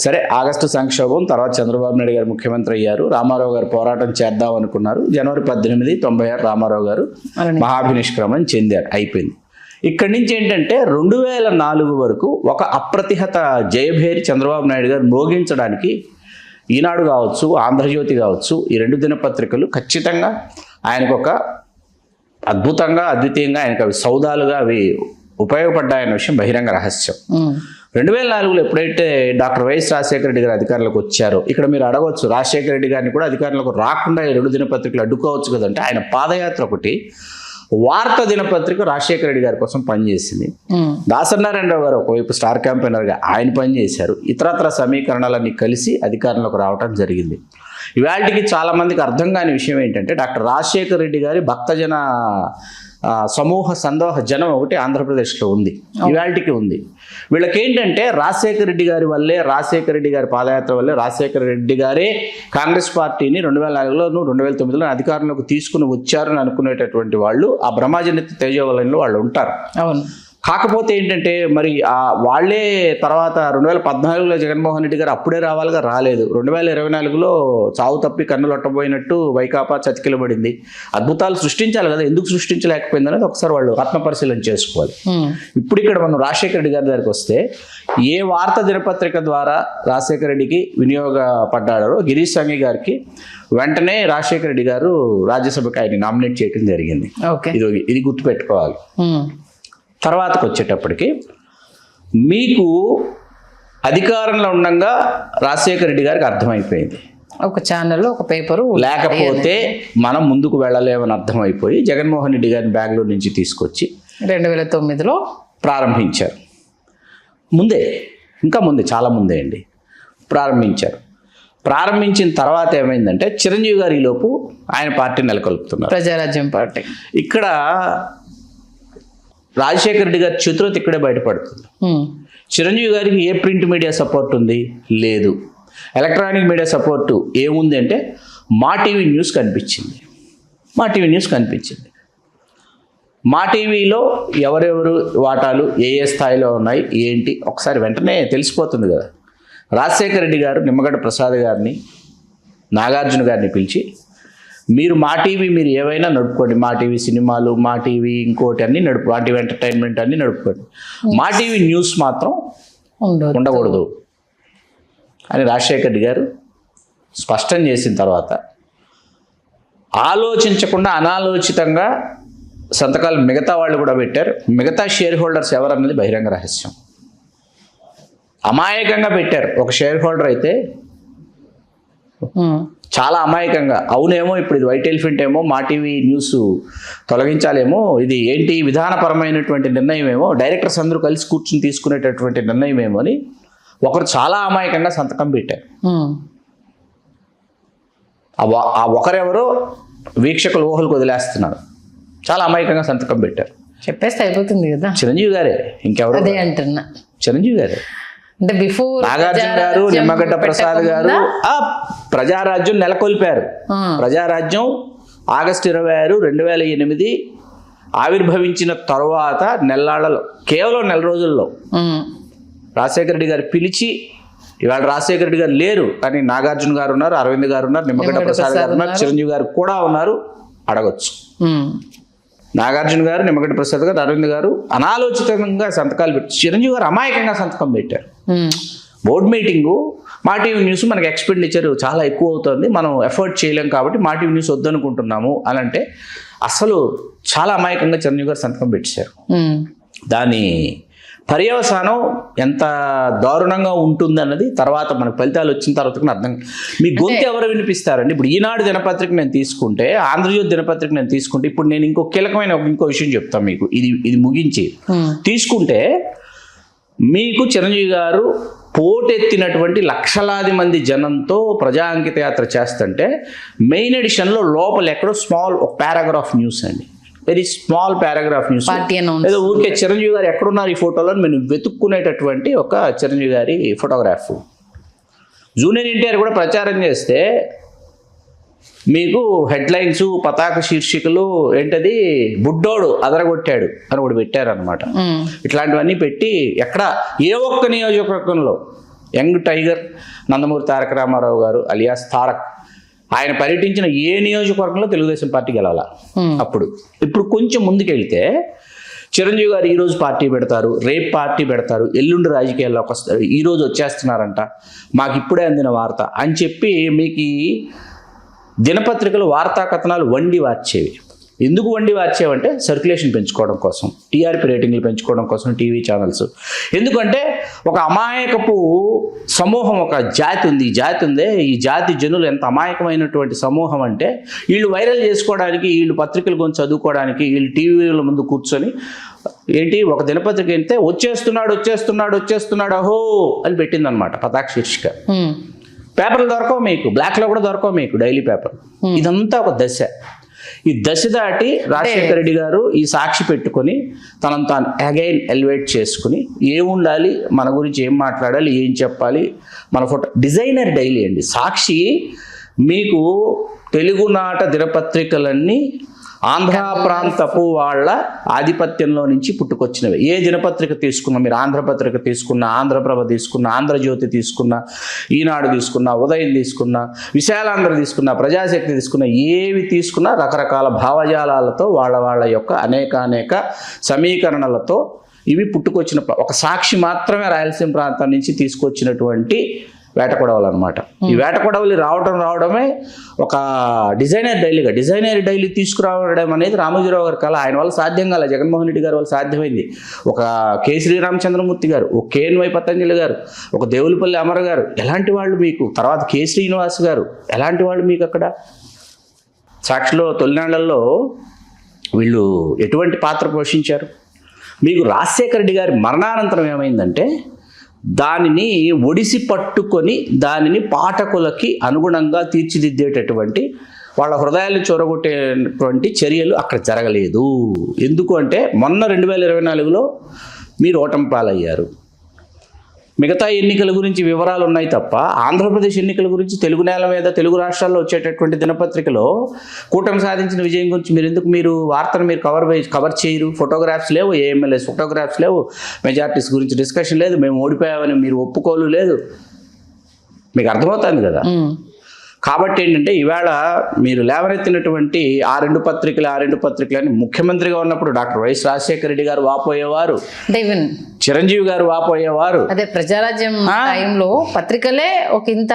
సరే, ఆగస్టు సంక్షోభం తర్వాత చంద్రబాబు నాయుడు గారు ముఖ్యమంత్రి అయ్యారు. రామారావు గారు పోరాటం చేద్దాం అనుకున్నారు. జనవరి 18, 1996 రామారావు గారు మహాభినిష్క్రమం చెందారు, అయిపోయింది. ఇక్కడి నుంచి ఏంటంటే 2004 వరకు ఒక అప్రతిహత జయభేరి చంద్రబాబు నాయుడు గారు మోగించడానికి ఈనాడు కావచ్చు, ఆంధ్రజ్యోతి కావచ్చు, ఈ 2 దినపత్రికలు ఖచ్చితంగా ఆయనకు ఒక అద్భుతంగా ఆయనకు అవి సౌదాలుగా అవి ఉపయోగపడ్డాయన్న విషయం బహిరంగ రహస్యం. 2004లో ఎప్పుడైతే డాక్టర్ వైఎస్ రాజశేఖర రెడ్డి గారు అధికారంలోకి వచ్చారో, ఇక్కడ మీరు అడగవచ్చు రాజశేఖర రెడ్డి గారిని కూడా అధికారంలోకి రాకుండా ఈ 2 దినపత్రికలు అడ్డుకోవచ్చు కదంటే, ఆయన పాదయాత్ర ఒకటి వార్త దినపత్రిక రాజశేఖర రెడ్డి గారి కోసం పనిచేసింది. దాసనారాయణరావు గారు ఒకవైపు స్టార్ క్యాంపెయినర్గా ఆయన పనిచేశారు. ఇతరత్ర సమీకరణాలన్నీ కలిసి అధికారంలోకి రావటం జరిగింది. ఇవాళకి చాలా మందికి అర్థం కాని విషయం ఏంటంటే, డాక్టర్ రాజశేఖర రెడ్డి గారి భక్తజన సమూహ సందోహ జనం ఒకటి ఆంధ్రప్రదేశ్లో ఉంది, ఇవాళకి ఉంది. వీళ్ళకేంటంటే రాజశేఖర రెడ్డి గారి వల్లే, రాజశేఖర రెడ్డి గారి పాదయాత్ర వల్లే రాజశేఖర రెడ్డి గారే కాంగ్రెస్ పార్టీని 2004లోను 2009లో అధికారంలోకి తీసుకుని వచ్చారని అనుకునేటటువంటి వాళ్ళు ఆ బ్రహ్మాజనిత తేజోవలంలో వాళ్ళు ఉంటారు. అవును. కాకపోతే ఏంటంటే మరి వాళ్ళే తర్వాత 2014లో జగన్మోహన్ రెడ్డి గారు అప్పుడే రావాలిగా, రాలేదు. 2024లో చావు తప్పి కన్నులొట్టబోయినట్టు వైకాపా చతికిలబడింది. అద్భుతాలు సృష్టించాలి కదా, ఎందుకు సృష్టించలేకపోయింది అనేది ఒకసారి వాళ్ళు ఆత్మపరిశీలన చేసుకోవాలి. ఇప్పుడు ఇక్కడ మనం రాజశేఖర రెడ్డి గారి దగ్గరికి వస్తే, ఏ వార్త దినపత్రిక ద్వారా రాజశేఖర రెడ్డికి వినియోగపడ్డాడో గిరీష్ సంఘి గారికి వెంటనే రాజశేఖర రెడ్డి గారు రాజ్యసభకి ఆయన నామినేట్ చేయడం జరిగింది. ఇది గుర్తుపెట్టుకోవాలి. తర్వాతకు వచ్చేటప్పటికి మీకు అధికారంలో ఉండగా రాజశేఖర రెడ్డి గారికి అర్థమైపోయింది, ఒక ఛానల్లో ఒక పేపరు లేకపోతే మనం ముందుకు వెళ్ళలేమని అర్థమైపోయి జగన్మోహన్ రెడ్డి గారిని బెంగళూరు నుంచి తీసుకొచ్చి 2009లో ప్రారంభించారు. ఇంకా ముందే చాలా ముందే అండి ప్రారంభించిన తర్వాత ఏమైందంటే, చిరంజీవి గారి లోపు ఆయన పార్టీ నెలకొల్పుతున్నారు, ప్రజారాజ్యం పార్టీ. ఇక్కడ రాజశేఖర రెడ్డి గారి చతురత ఇక్కడే బయటపడుతుంది. చిరంజీవి గారికి ఏ ప్రింట్ మీడియా సపోర్ట్ ఉంది? లేదు. ఎలక్ట్రానిక్ మీడియా సపోర్ట్ ఏముంది అంటే మా టీవీ న్యూస్ కనిపించింది. మా టీవీలో ఎవరెవరు వాటాలు ఏ స్థాయిలో ఉన్నాయి ఏంటి ఒకసారి వెంటనే తెలిసిపోతుంది కదా. రాజశేఖర రెడ్డి గారు నిమ్మగడ్డ ప్రసాద్ గారిని, నాగార్జున గారిని పిలిచి, మీరు మా టీవీ మీరు ఏవైనా నడుపుకోండి, మా టీవీ సినిమాలు, మా టీవీ ఇంకోటి అన్ని మా టీవీ ఎంటర్టైన్మెంట్ అన్ని నడుపుకోండి, మా టీవీ న్యూస్ మాత్రం ఉండకూడదు అని రాజశేఖర రెడ్డి గారు స్పష్టం చేసిన తర్వాత, ఆలోచించకుండా అనాలోచితంగా సంతకాలు మిగతా వాళ్ళు కూడా పెట్టారు. మిగతా షేర్ హోల్డర్స్ ఎవరన్నది బహిరంగ రహస్యం. అమాయకంగా పెట్టారు. ఒక షేర్ హోల్డర్ అయితే చాలా అమాయకంగా, అవునేమో ఇప్పుడు ఇది వైట్ ఎలిఫెంట్ ఏమో, మా టీవీ న్యూస్ తొలగించాలేమో, ఇది ఏంటి విధానపరమైనటువంటి నిర్ణయం ఏమో, డైరెక్టర్స్ అందరూ కలిసి కూర్చుని తీసుకునేటటువంటి నిర్ణయం ఏమో అని ఒకరు చాలా అమాయకంగా సంతకం పెట్టారు. ఆ ఒకరెవరో వీక్షకులు ఊహలకు వదిలేస్తున్నారు. చాలా అమాయకంగా సంతకం పెట్టారు. చెప్పేస్తే అయిపోతుంది కదా. చిరంజీవి గారే, ఇంకెవరు? అదే అంటున్నా, చిరంజీవి గారే. అంటే బిఫోర్ నాగార్జున గారు, నిమ్మగడ్డ ప్రసాద్ గారు ఆ ప్రజారాజ్యం నెలకొల్పారు. ప్రజారాజ్యం ఆగస్టు 26, 2008 ఆవిర్భవించిన తర్వాత నెల్లాళ్లలో, కేవలం నెల రోజుల్లో రాజశేఖర రెడ్డి గారు పిలిచి, ఇవాళ రాజశేఖర రెడ్డి గారు లేరు కానీ నాగార్జున గారు ఉన్నారు, అరవింద్ గారు ఉన్నారు, నిమ్మగడ్డ ప్రసాద్ గారు ఉన్నారు, చిరంజీవి గారు కూడా ఉన్నారు, అడగొచ్చు. నాగార్జున గారు, నిమ్మగడ్డ ప్రసాద్ గారు, అరవింద్ గారు అనాలోచితంగా సంతకాలు పెట్టి, చిరంజీవి గారు అమాయకంగా సంతకం పెట్టారు. బోర్డు మీటింగు, మా టీవీ న్యూస్ మనకి ఎక్స్పెండిచర్ చాలా ఎక్కువ అవుతుంది, మనం ఎఫర్ట్ చేయలేం కాబట్టి మా టీవీ న్యూస్ వద్దనుకుంటున్నాము అని అంటే అసలు చాలా అమాయకంగా చిరంజీవి గారు సంతకం పెట్టారు. దాని పర్యవసానం ఎంత దారుణంగా ఉంటుంది అన్నది తర్వాత మనకు ఫలితాలు వచ్చిన తర్వాత అర్థం. మీ గొంతు ఎవరు వినిపిస్తారండి? ఇప్పుడు ఈనాడు దినపత్రిక నేను తీసుకుంటే, ఆంధ్రజ్యోతి దినపత్రిక నేను తీసుకుంటే, ఇప్పుడు నేను ఇంకో కీలకమైన ఇంకో విషయం చెప్తాను మీకు, ఇది ముగించి తీసుకుంటే, మీకు చిరంజీవి గారు పోటెత్తినటువంటి లక్షలాది మంది జనంతో ప్రజా అంకిత యాత్ర చేస్తుంటే మెయిన్ ఎడిషన్లో లోపల ఎక్కడో ఒక పారాగ్రాఫ్ న్యూస్ అండి, వెరీ స్మాల్ పారాగ్రాఫ్ న్యూస్, ఏదో ఊరికే చిరంజీవి గారు ఎక్కడున్నారు ఈ ఫోటోలో మేము వెతుక్కునేటటువంటి ఒక చిరంజీవి గారి ఫోటోగ్రాఫ్. జూనియర్ ఎన్టీఆర్ కూడా ప్రచారం చేస్తే మీకు హెడ్లైన్స్, పతాక శీర్షికలు ఏంటది, బుడ్డోడు అదరగొట్టాడు అని ఒకటి పెట్టారనమాట. ఇట్లాంటివన్నీ పెట్టి ఎక్కడ ఏ ఒక్క నియోజకవర్గంలో యంగ్ టైగర్ నందమూరి తారక రామారావు గారు అలియాస్ తారక్ ఆయన పర్యటించిన ఏ నియోజకవర్గంలో తెలుగుదేశం పార్టీ గెలవాల. ఇప్పుడు కొంచెం ముందుకెళ్తే చిరంజీవి గారు ఈరోజు పార్టీ పెడతారు, రేపు పార్టీ పెడతారు, ఎల్లుండి రాజకీయాల్లోకి వస్తారు, ఈరోజు వచ్చేస్తున్నారంట, మాకు ఇప్పుడే అందిన వార్త అని చెప్పి మీకు దినపత్రికలు వార్తా కథనాలు వండి వార్చేవి. ఎందుకు వండి వార్చేవంటే సర్క్యులేషన్ పెంచుకోవడం కోసం, టీఆర్పీ రేటింగ్లు పెంచుకోవడం కోసం టీవీ ఛానల్స్. ఎందుకంటే ఒక అమాయకపు సమూహం, ఒక జాతి ఉంది, ఈ జాతి జనులు ఎంత అమాయకమైనటువంటి సమూహం అంటే, వీళ్ళు వైరల్ చేసుకోవడానికి, వీళ్ళు పత్రికలు కొంచెం చదువుకోవడానికి, వీళ్ళు టీవీల ముందు కూర్చొని ఏంటి ఒక దినపత్రిక అయితే వచ్చేస్తున్నాడు అహో అని పెట్టిందనమాట పతాక శీర్షిక. పేపర్లు దొరకవు మీకు, బ్లాక్లో కూడా దొరకవు మీకు డైలీ పేపర్. ఇదంతా ఒక దశ. ఈ దశ దాటి రాజశేఖర రెడ్డి గారు ఈ సాక్షి పెట్టుకొని తనను తాను అగైన్ ఎలివేట్ చేసుకుని ఏముండాలి, మన గురించి ఏం మాట్లాడాలి, ఏం చెప్పాలి, మన ఫోటో డిజైనర్ డైలీ అండి సాక్షి. మీకు తెలుగునాట దినపత్రికలన్నీ ఆంధ్ర ప్రాంతపు వాళ్ళ ఆధిపత్యంలో నుంచి పుట్టుకొచ్చినవి. ఏ దినపత్రిక తీసుకున్నా, మీరు ఆంధ్రపత్రిక తీసుకున్నా, ఆంధ్రప్రభ తీసుకున్నా, ఆంధ్రజ్యోతి తీసుకున్నా, ఈనాడు తీసుకున్నా, ఉదయం తీసుకున్నా, విశాలాంధ్ర తీసుకున్నా, ప్రజాశక్తి తీసుకున్నా, ఏవి తీసుకున్నా రకరకాల భావజాలాలతో వాళ్ళ యొక్క అనేక సమీకరణలతో ఇవి పుట్టుకొచ్చిన ఒక సాక్షి మాత్రమే రాయలసీమ ప్రాంతం నుంచి తీసుకొచ్చినటువంటి వేటకొడవలు అనమాట. ఈ వేటకొడవలు రావడమే ఒక డిజైనర్ డైలీ తీసుకురావడం అనేది రామోజీరావు గారి కళ. ఆయన వల్ల సాధ్యం కాలే, జగన్మోహన్ రెడ్డి గారి వల్ల సాధ్యమైంది. ఒక కె శ్రీరామచంద్రమూర్తి గారు, ఒక కేఎన్వై పతంజలి గారు, ఒక దేవులపల్లి అమర గారు, ఎలాంటి వాళ్ళు మీకు, తర్వాత కె శ్రీనివాస్ గారు, ఎలాంటి వాళ్ళు మీకు అక్కడ సాక్షిలో తొలినాళ్లలో వీళ్ళు ఎటువంటి పాత్ర పోషించారు. మీకు రాజశేఖర రెడ్డి గారి మరణానంతరం ఏమైందంటే దానిని ఒడిసి పట్టుకొని దానిని పాఠకులకి అనుగుణంగా తీర్చిదిద్దేటటువంటి వాళ్ళ హృదయాలు చొరగొట్టేటువంటి చర్యలు అక్కడ జరగలేదు. ఎందుకు అంటే మొన్న 2024లో మీరు ఓటమి పాలయ్యారు. మిగతా ఎన్నికల గురించి వివరాలు ఉన్నాయి తప్ప ఆంధ్రప్రదేశ్ ఎన్నికల గురించి తెలుగు నేల మీద తెలుగు రాష్ట్రాల్లో వచ్చేటటువంటి దినపత్రికలో కూటమి సాధించిన విజయం గురించి మీరు వార్తను మీరు కవర్ చేయరు. ఫోటోగ్రాఫ్స్ లేవు, ఏఎంఎల్ఎస్ ఫోటోగ్రాఫ్స్ లేవు, మెజార్టీస్ గురించి డిస్కషన్ లేదు, మేము ఓడిపోయామని మీరు ఒప్పుకోలు లేదు. మీకు అర్థమవుతుంది కదా. కాబట్టి ఏంటంటే ఇవాళ మీరు లేవనెత్తినటువంటి ఆ రెండు పత్రికలని ముఖ్యమంత్రిగా ఉన్నప్పుడు డాక్టర్ వైఎస్ రాజశేఖర రెడ్డి గారు వాపోయేవారు, చిరంజీవి గారు వాపోయేవారు. అదే ప్రజారాజ్యం టైంలో పత్రికలే ఒక ఇంత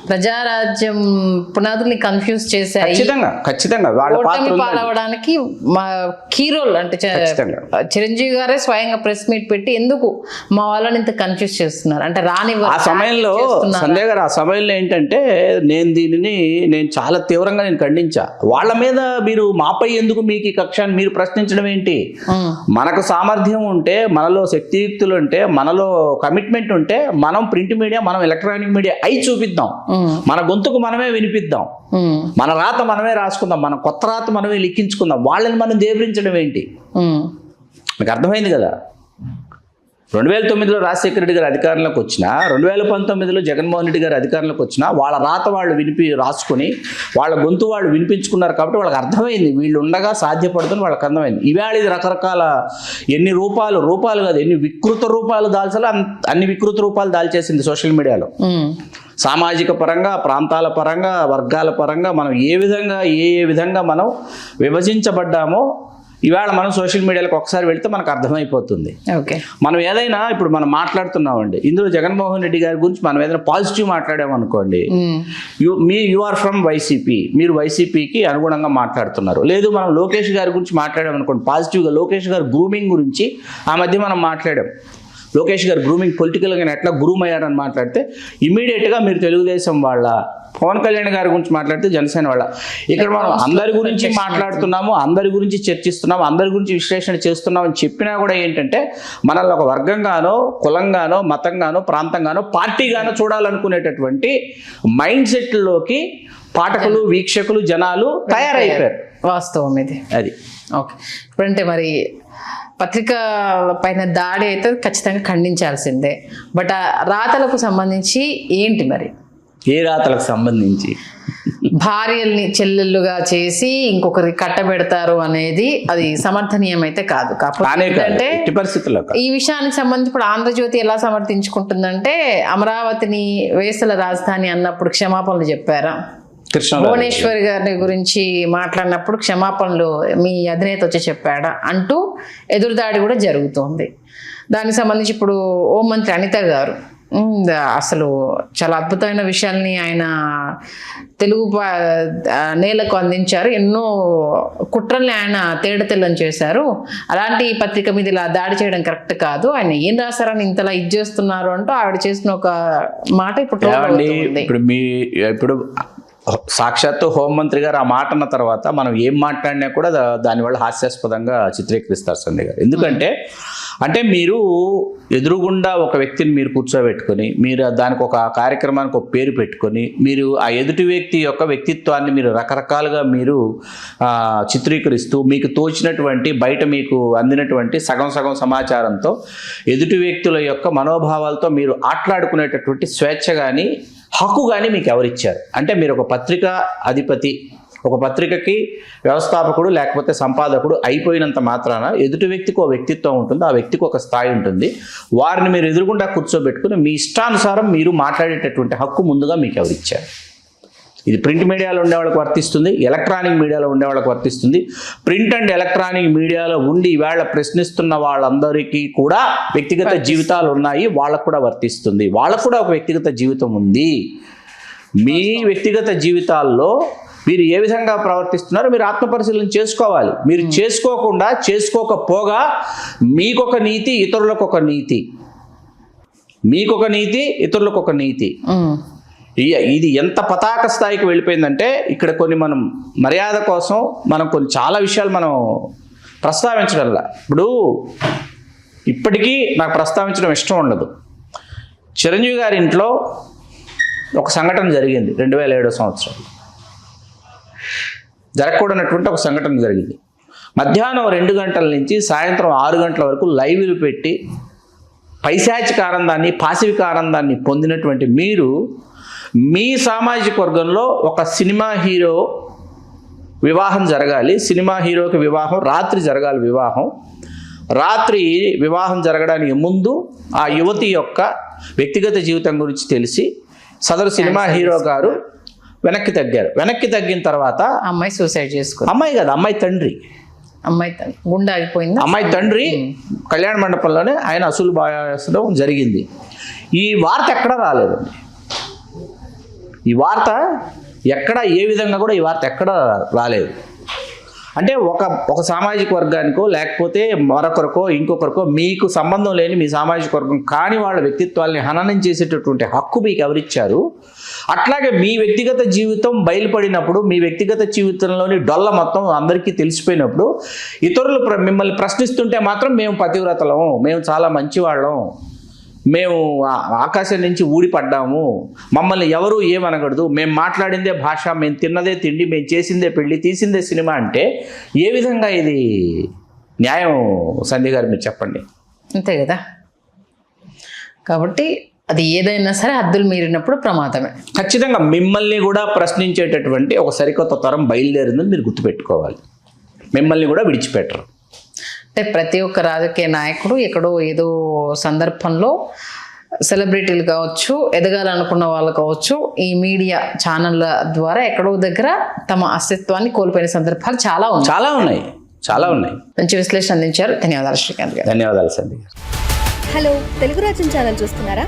ప్రజారాజ్యం పునాదుల్ని కన్ఫ్యూజ్ చేశాయి. ఖచ్చితంగా వాళ్ళ పాలవడానికి కీ రోల్ అంటే చిరంజీవి గారే స్వయంగా ప్రెస్ మీట్ పెట్టి ఎందుకు మా వాళ్ళని ఇంత కన్ఫ్యూజ్ చేస్తున్నారు అంటే రాని ఆ సమయంలో సంజయ్ గారు, ఆ సమయంలో ఏంటంటే నేను చాలా తీవ్రంగా ఖండించా. వాళ్ళ మీద మీరు మాపై ఎందుకు మీకు ఈ కక్షాన్ని మీరు ప్రశ్నించడం ఏంటి? మనకు సామర్థ్యం ఉంటే, మనలో శక్తియుక్తులు ఉంటే, మనలో కమిట్మెంట్ ఉంటే మనం ప్రింట్ మీడియా, మనం ఎలక్ట్రానిక్ మీడియా అయి చూపిద్దాం. మన గొంతుకు మనమే వినిపిద్దాం, మన రాత మనమే రాసుకుందాం, మన కొత్త రాత మనమే లిఖించుకుందాం. వాళ్ళని మనం దేవరించడం ఏంటి? మీకు అర్థమైంది కదా. 2009లో రాజశేఖర రెడ్డి గారు అధికారంలోకి వచ్చినా, 2019లో జగన్మోహన్ రెడ్డి గారు అధికారంలోకి వచ్చినా వాళ్ళ రాత వాళ్ళు రాసుకొని వాళ్ళ గొంతు వాళ్ళు వినిపించుకున్నారు కాబట్టి వాళ్ళకి అర్థమైంది వీళ్ళు ఉండగా సాధ్యపడుతుంది, వాళ్ళకి అర్థమైంది. ఇవాళ ఇది రకరకాల ఎన్ని రూపాలు కాదు ఎన్ని వికృత రూపాలు దాల్చాలో అన్ని వికృత రూపాలు దాల్చేసింది సోషల్ మీడియాలో. సామాజిక పరంగా, ప్రాంతాల పరంగా, వర్గాల పరంగా మనం ఏ విధంగా మనం విభజించబడ్డామో ఇవాళ మనం సోషల్ మీడియాలకు ఒకసారి వెళ్తే మనకు అర్థమైపోతుంది. ఓకే, మనం ఏదైనా ఇప్పుడు మనం మాట్లాడుతున్నామండి, ఇందులో జగన్మోహన్ రెడ్డి గారి గురించి మనం ఏదైనా పాజిటివ్ మాట్లాడామనుకోండి, యు ఆర్ ఫ్రమ్ వైసీపీ, మీరు వైసీపీకి అనుగుణంగా మాట్లాడుతున్నారు. లేదు మనం లోకేష్ గారి గురించి మాట్లాడామనుకోండి పాజిటివ్గా, లోకేష్ గారు గ్రూమింగ్ గురించి ఆ మధ్య మనం మాట్లాడాం, లోకేష్ గారు గ్రూమింగ్ పొలిటికల్గా ఎట్లా గ్రూమ్ అయ్యారని మాట్లాడితే ఇమీడియట్గా మీరు తెలుగుదేశం వాళ్ళ, పవన్ కళ్యాణ్ గారి గురించి మాట్లాడితే జనసేన వాళ్ళ. ఇక్కడ మనం అందరి గురించి మాట్లాడుతున్నాము, అందరి గురించి చర్చిస్తున్నాము, అందరి గురించి విశ్లేషణ చేస్తున్నాం అని చెప్పినా కూడా ఏంటంటే మనల్ని ఒక వర్గంగానో, కులంగానో, మతంగానో, ప్రాంతంగానో, పార్టీగానో చూడాలనుకునేటటువంటి మైండ్ సెట్లోకి పాఠకులు, వీక్షకులు, జనాలు తయారైపోయారు. వాస్తవం ఇది. అది ఓకే, ఇప్పుడంటే మరి పత్రిక పైన దాడి అయితే ఖచ్చితంగా ఖండించాల్సిందే. బట్ ఆ రాతలకు సంబంధించి ఏంటి మరి? ఏ రాతలకు సంబంధించి భార్యల్ని చెల్లెళ్ళుగా చేసి ఇంకొకరికి కట్టబెడతారు అనేది అది సమర్థనీయం అయితే కాదు. కాకపోతే ఈ విషయానికి సంబంధించి ఇప్పుడు ఆంధ్రజ్యోతి ఎలా సమర్థించుకుంటుందంటే, అమరావతిని వేసల రాజధాని అన్నప్పుడు క్షమాపణలు చెప్పారా, భువనేశ్వర్ గారి గురించి మాట్లాడినప్పుడు క్షమాపణలు మీ అధినేత వచ్చి చెప్పాడా అంటూ ఎదురుదాడి కూడా జరుగుతోంది. దానికి సంబంధించి ఇప్పుడు హోంమంత్రి అనిత గారు అసలు చాలా అద్భుతమైన విషయాల్ని ఆయన తెలుగు నేలకు అందించారు, ఎన్నో కుట్రల్ని ఆయన తేడతెల్లని చేశారు. అలాంటి పత్రిక మీద ఇలా దాడి చేయడం కరెక్ట్ కాదు, ఆయన ఏం రాశారని ఇంతలా ఇది చేస్తున్నారు అంటూ ఆవిడ చేసిన ఒక మాట ఇప్పుడు సాక్షాత్తు హోంమంత్రి గారు ఆ మాట అన్న తర్వాత మనం ఏం మాట్లాడినా కూడా దానివల్ల హాస్యాస్పదంగా చిత్రీకరిస్తారు సంజయ్ గారు. ఎందుకంటే మీరు ఎదురుగుండా ఒక వ్యక్తిని మీరు కూర్చోబెట్టుకొని, మీరు దానికి ఒక కార్యక్రమానికి ఒక పేరు పెట్టుకొని, మీరు ఆ ఎదుటి వ్యక్తి యొక్క వ్యక్తిత్వాన్ని మీరు రకరకాలుగా మీరు చిత్రీకరిస్తూ, మీకు తోచినటువంటి బయట మీకు అందినటువంటి సగం సమాచారంతో ఎదుటి వ్యక్తుల యొక్క మనోభావాలతో మీరు ఆటలాడుకునేటటువంటి స్వేచ్ఛ కానీ, హక్కు కానీ మీకు ఎవరిచ్చారు? అంటే మీరు ఒక పత్రికా అధిపతి, ఒక పత్రికకి వ్యవస్థాపకుడు లేకపోతే సంపాదకుడు అయిపోయినంత మాత్రాన ఎదుటి వ్యక్తికి ఒక వ్యక్తిత్వం ఉంటుంది, ఆ వ్యక్తికి ఒక స్థాయి ఉంటుంది. వారిని మీరు ఎదురుగుండా కూర్చోబెట్టుకుని మీ ఇష్టానుసారం మీరు మాట్లాడేటటువంటి హక్కు ముందుగా మీకు ఎవరిచ్చారు? ఇది ప్రింట్ మీడియాలో ఉండే వాళ్ళకి వర్తిస్తుంది, ఎలక్ట్రానిక్ మీడియాలో ఉండే వాళ్ళకి వర్తిస్తుంది. ప్రింట్ అండ్ ఎలక్ట్రానిక్ మీడియాలో ఉండి ఈవేళ ప్రశ్నిస్తున్న వాళ్ళందరికీ కూడా వ్యక్తిగత జీవితాలు ఉన్నాయి, వాళ్ళకు కూడా వర్తిస్తుంది. వాళ్ళకు కూడా ఒక వ్యక్తిగత జీవితం ఉంది. మీ వ్యక్తిగత జీవితాల్లో మీరు ఏ విధంగా ప్రవర్తిస్తున్నారో మీరు ఆత్మపరిశీలన చేసుకోవాలి. మీరు చేసుకోకపోగా మీకొక నీతి, ఇతరులకు ఒక నీతి, మీకొక నీతి, ఇతరులకు ఒక నీతి. ఇది ఎంత పతాక స్థాయికి వెళ్ళిపోయిందంటే ఇక్కడ కొన్ని మనం మర్యాద కోసం మనం కొన్ని చాలా విషయాలు మనం ప్రస్తావించడంలా. ఇప్పటికీ నాకు ప్రస్తావించడం ఇష్టం ఉండదు. చిరంజీవి గారి ఇంట్లో ఒక సంఘటన జరిగింది 2007 సంవత్సరం. జరగకూడనటువంటి ఒక సంఘటన జరిగింది. మధ్యాహ్నం 2 గంటల నుంచి సాయంత్రం 6 గంటల వరకు లైవ్లు పెట్టి పైశాచిక ఆనందాన్ని, పాశవిక ఆనందాన్ని పొందినటువంటి మీరు మీ సామాజిక వర్గంలో ఒక సినిమా హీరో వివాహం జరగాలి, సినిమా హీరోకి వివాహం రాత్రి జరగాలి, రాత్రి వివాహం జరగడానికి ముందు ఆ యువతి యొక్క వ్యక్తిగత జీవితం గురించి తెలిసి సదరు సినిమా హీరో గారు వెనక్కి తగ్గిన తర్వాత అమ్మాయి సూసైడ్ చేసుకుంది. అమ్మాయి కాదు, అమ్మాయి తండ్రి గుండె ఆగిపోయింది. అమ్మాయి తండ్రి కళ్యాణ మండపంలోనే ఆయన అసలు బాయడం జరిగింది. ఈ వార్త ఎక్కడా రాలేదండి. ఈ వార్త ఎక్కడ, ఏ విధంగా కూడా ఈ వార్త ఎక్కడ రాలేదు. అంటే ఒక సామాజిక వర్గానికో లేకపోతే మరొకరికో ఇంకొకరికో మీకు సంబంధం లేని మీ సామాజిక వర్గం కాని వాళ్ళ వ్యక్తిత్వాల్ని హననం చేసేటటువంటి హక్కు మీకు ఎవరిచ్చారు? అట్లాగే మీ వ్యక్తిగత జీవితం బయలుపడినప్పుడు, మీ వ్యక్తిగత జీవితంలోని డొల్ల మొత్తం అందరికీ తెలిసిపోయినప్పుడు ఇతరులు మిమ్మల్ని ప్రశ్నిస్తుంటే మాత్రం మేము పతివ్రతలం, మేము చాలా మంచివాళ్ళం, మేము ఆకాశం నుంచి ఊడిపడ్డాము, మమ్మల్ని ఎవరూ ఏమనకూడదు, మేము మాట్లాడిందే భాష, మేము తిన్నదే తిండి, మేము చేసిందే పెళ్ళి, తీసిందే సినిమా అంటే ఏ విధంగా ఇది న్యాయం? సంధ్య గారు మీరు చెప్పండి. అంతే కదా. కాబట్టి అది ఏదైనా సరే హద్దులు మీరినప్పుడు ప్రమాదమే. ఖచ్చితంగా మిమ్మల్ని కూడా ప్రశ్నించేటటువంటి ఒక సరికొత్త తరం బయలుదేరిందని మీరు గుర్తుపెట్టుకోవాలి. మిమ్మల్ని కూడా విడిచిపెట్టరు. అంటే ప్రతి ఒక్క రాజకీయ నాయకుడు ఎక్కడో ఏదో సందర్భంలో సెలబ్రిటీలు కావచ్చు, ఎదగాలనుకున్న వాళ్ళు కావచ్చు, ఈ మీడియా ఛానళ్ళ ద్వారా ఎక్కడో దగ్గర తమ అస్తిత్వాన్ని కోల్పోయిన సందర్భాలు చాలా ఉన్నాయి. మంచి విశ్లేషణ అందించారు. ధన్యవాదాలు శ్రీకాంత్ గారు. ధన్యవాదాలు సంధ్య గారు. హలో, తెలుగు రాజ్యం ఛానల్ చూస్తున్నారా?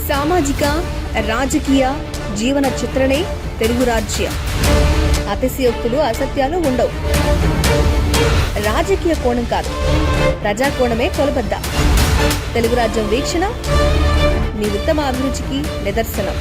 సామాజిక, రాజకీయ, జీవన చిత్రణే తెలుగు రాజ్యం. అతిశయోక్తులు, అసత్యాలు ఉండవు. రాజకీయ కోణం కాదు, ప్రజా కోణమే కొలబద్ద. తెలుగు రాజ్యం వీక్షణ మీ ఉత్తమ అభిరుచికి నిదర్శనం.